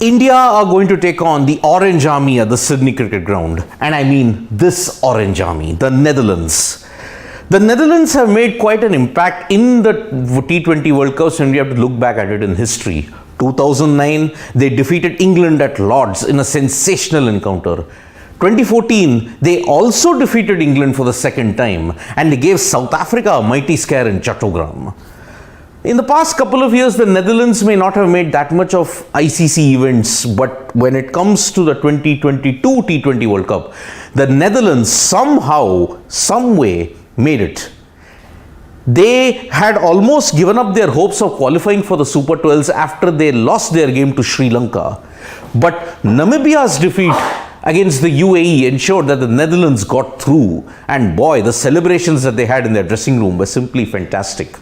India are going to take on the Orange Army at the Sydney Cricket Ground. And I mean this Orange Army, the Netherlands. The Netherlands have made quite an impact in the T20 World Cups when we have to look back at it in history. 2009, they defeated England at Lord's in a sensational encounter. 2014, they also defeated England for the second time and they gave South Africa a mighty scare in Chattogram. In the past couple of years, the Netherlands may not have made that much of ICC events, but when it comes to the 2022 T20 World Cup, the Netherlands somehow, some way made it. They had almost given up their hopes of qualifying for the Super 12s after they lost their game to Sri Lanka. But Namibia's defeat against the UAE ensured that the Netherlands got through, and boy, the celebrations that they had in their dressing room were simply fantastic.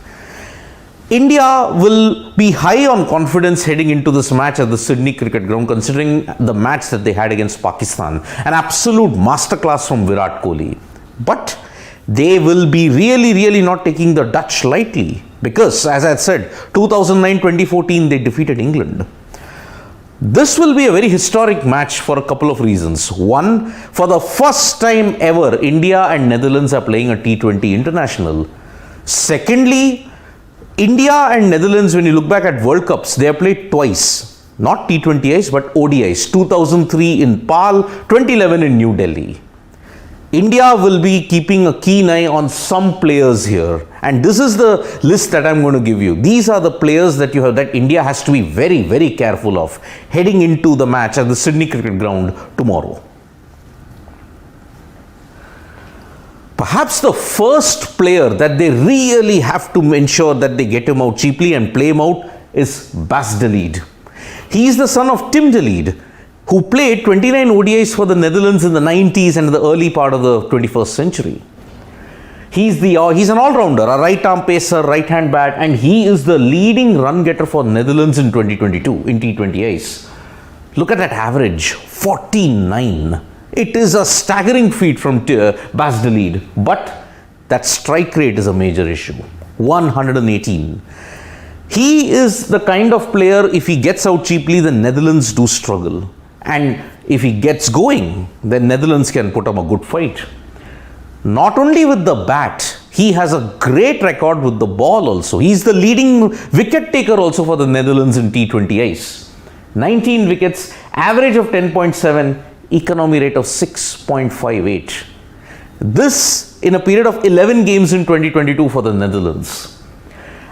India will be high on confidence heading into this match at the Sydney Cricket Ground, considering the match that they had against Pakistan. An absolute masterclass from Virat Kohli. But they will be really not taking the Dutch lightly, because as I had said, 2009-2014 they defeated England. This will be a very historic match for a couple of reasons. One, for the first time ever, India and Netherlands are playing a T20 international. Secondly, India and Netherlands, when you look back at World Cups, they have played twice. Not T20Is, but ODIs. 2003 in Pal, 2011 in New Delhi. India will be keeping a keen eye on some players here. And this is the list that I'm going to give you. These are the players that India has to be very careful of heading into the match at the Sydney Cricket Ground tomorrow. Perhaps the first player that they really have to ensure that they get him out cheaply and play him out is Bas de Leede. He is the son of Tim de Leede, who played 29 ODIs for the Netherlands in the 90s and the early part of the 21st century. He's an all-rounder, a right-arm pacer, right-hand bat, and he is the leading run-getter for Netherlands in 2022 in T20Is. Look at that average, 49. It is a staggering feat from Bas de Leede, but that strike rate is a major issue, 118. He is the kind of player, if he gets out cheaply, the Netherlands do struggle. And if he gets going, then Netherlands can put up a good fight. Not only with the bat, he has a great record with the ball also. He's the leading wicket taker also for the Netherlands in T20Is. 19 wickets, average of 10.7, economy rate of 6.58. This in a period of 11 games in 2022 for the Netherlands.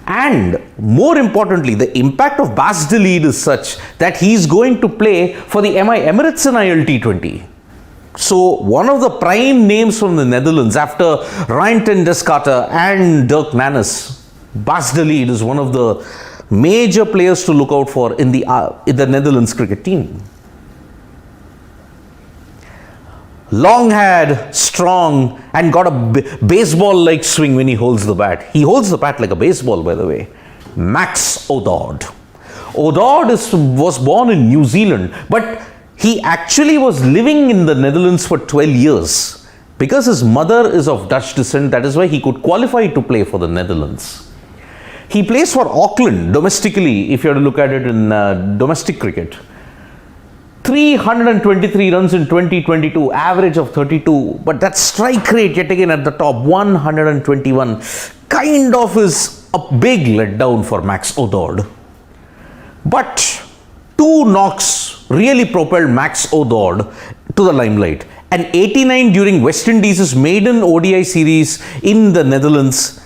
And more importantly, the impact of Bas de Leede is such that he is going to play for the MI Emirates in ILT20. So one of the prime names from the Netherlands after Ryan ten Descartes and Dirk Nannes, Bas de Leede is one of the major players to look out for in the Netherlands cricket team. Long-haired, strong, and got a baseball-like swing when he holds the bat. He holds the bat like a baseball, by the way. Max Odaud. Odaud was born in New Zealand, but he actually was living in the Netherlands for 12 years. Because his mother is of Dutch descent, that is why he could qualify to play for the Netherlands. He plays for Auckland domestically, if you have to look at it in domestic cricket. 323 runs in 2022, average of 32, but that strike rate yet again at the top, 121, kind of is a big letdown for Max Odaud. But two knocks really propelled Max Odaud to the limelight. An 89 during West Indies' maiden ODI series in the Netherlands,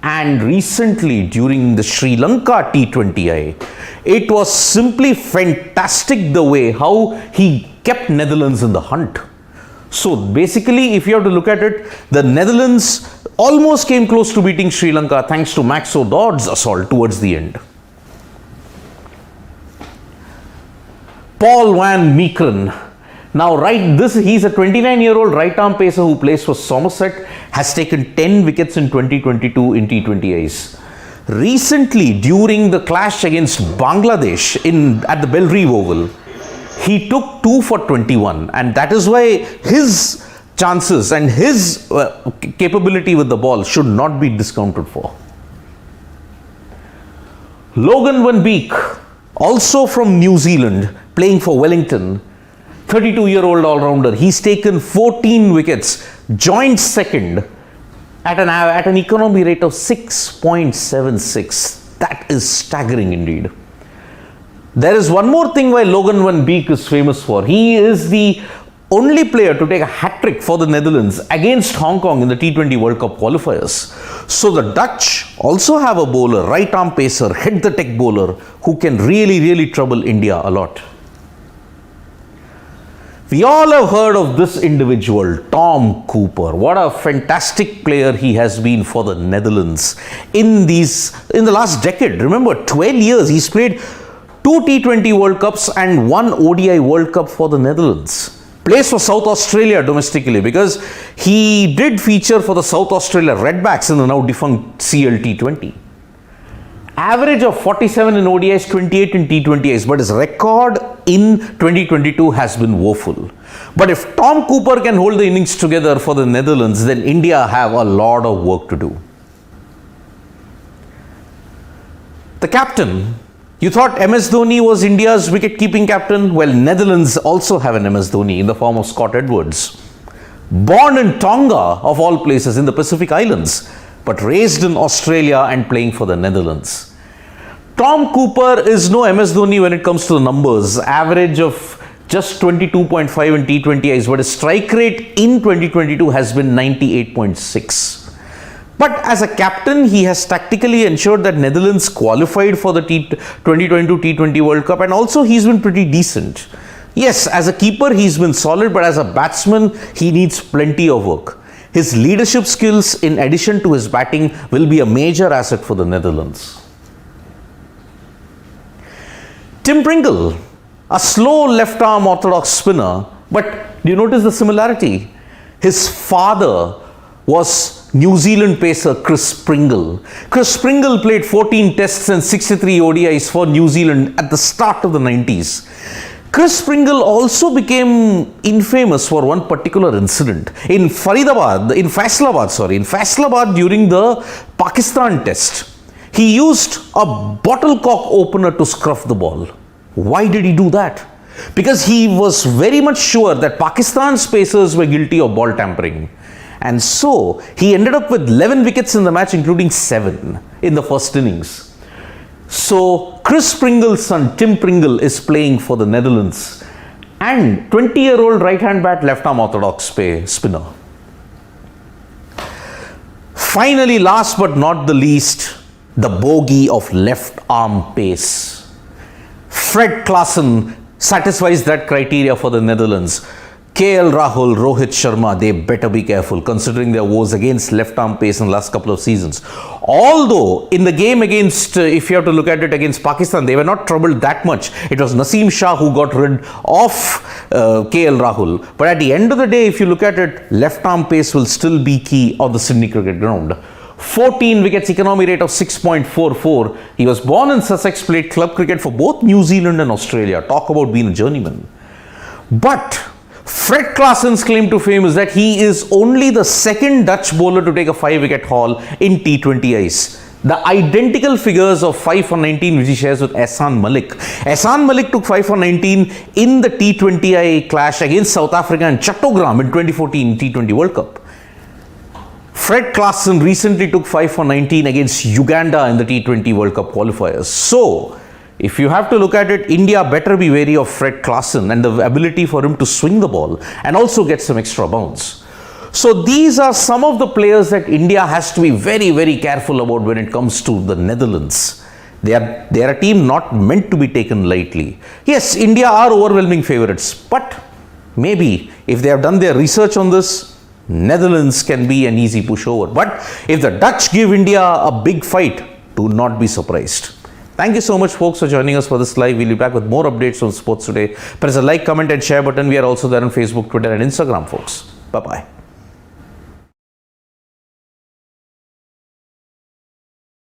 and recently during the Sri Lanka T20I. It was simply fantastic the way how he kept Netherlands in the hunt. So basically, if you have to look at it, the Netherlands almost came close to beating Sri Lanka thanks to Max Odaud's assault towards the end. Paul van Meekeren. Now, he's a 29-year-old right-arm pacer who plays for Somerset, has taken 10 wickets in 2022 in T20Is. Recently, during the clash against Bangladesh at the Belrive Oval, he took 2 for 21, and that is why his chances and his capability with the ball should not be discounted for. Logan van Beek, also from New Zealand, playing for Wellington, 32-year-old all-rounder. He's taken 14 wickets, joint second at an economy rate of 6.76. That is staggering indeed. There is one more thing why Logan van Beek is famous for. He is the only player to take a hat-trick for the Netherlands against Hong Kong in the T20 World Cup qualifiers. So the Dutch also have a bowler, right-arm pacer, head-the-tech bowler who can really trouble India a lot. We all have heard of this individual, Tom Cooper. What a fantastic player he has been for the Netherlands in the last decade. Remember, 12 years he's played 2 T20 World Cups and 1 ODI World Cup for the Netherlands. Plays for South Australia domestically because he did feature for the South Australia Redbacks in the now defunct CLT20. Average of 47 in ODIs, 28 in T20Is, but his record in 2022 has been woeful. But if Tom Cooper can hold the innings together for the Netherlands, then India have a lot of work to do. The captain. You thought MS Dhoni was India's wicket-keeping captain? Well, Netherlands also have an MS Dhoni in the form of Scott Edwards. Born in Tonga, of all places, in the Pacific Islands, but raised in Australia and playing for the Netherlands. Tom Cooper is no MS Dhoni when it comes to the numbers. Average of just 22.5 in T20Is, but his strike rate in 2022 has been 98.6. But as a captain, he has tactically ensured that Netherlands qualified for the 2022 T20 World Cup, and also he's been pretty decent. Yes, as a keeper, he's been solid, but as a batsman, he needs plenty of work. His leadership skills, in addition to his batting, will be a major asset for the Netherlands. Tim Pringle, a slow left-arm orthodox spinner, but do you notice the similarity? His father was New Zealand pacer Chris Pringle. Chris Pringle played 14 tests and 63 ODIs for New Zealand at the start of the 90s. Chris Pringle also became infamous for one particular incident. In Faisalabad during the Pakistan test, he used a bottle cork opener to scruff the ball. Why did he do that? Because he was very much sure that Pakistan's pacers were guilty of ball tampering. And so, he ended up with 11 wickets in the match, including 7 in the first innings. So, Chris Pringle's son, Tim Pringle, is playing for the Netherlands. And 20-year-old right-hand bat, left-arm orthodox spinner. Finally, last but not the least, the bogey of left-arm pace. Fred Klaassen satisfies that criteria for the Netherlands. KL Rahul, Rohit Sharma, they better be careful considering their woes against left-arm pace in the last couple of seasons. Although, in the game against, if you have to look at it against Pakistan, they were not troubled that much. It was Naseem Shah who got rid of KL Rahul. But at the end of the day, if you look at it, left-arm pace will still be key on the Sydney cricket ground. 14 wickets, economy rate of 6.44. He was born in Sussex, played club cricket for both New Zealand and Australia. Talk about being a journeyman. But Fred Klaassen's claim to fame is that he is only the second Dutch bowler to take a 5-wicket haul in T20Is. The identical figures of 5 for 19 which he shares with Ehsan Malik. Ehsan Malik took 5 for 19 in the T20I clash against South Africa and Chattogram in 2014 T20 World Cup. Fred Klaassen recently took 5 for 19 against Uganda in the T20 World Cup qualifiers. So, if you have to look at it, India better be wary of Fred Klaassen and the ability for him to swing the ball and also get some extra bounce. So these are some of the players that India has to be very careful about when it comes to the Netherlands. They are a team not meant to be taken lightly. Yes, India are overwhelming favourites, but maybe if they have done their research on this, Netherlands can be an easy pushover. But if the Dutch give India a big fight, do not be surprised. Thank you so much, folks, for joining us for this live. We'll be back with more updates on sports today. Press the like, comment and share button. We are also there on Facebook, Twitter and Instagram, folks. Bye-bye.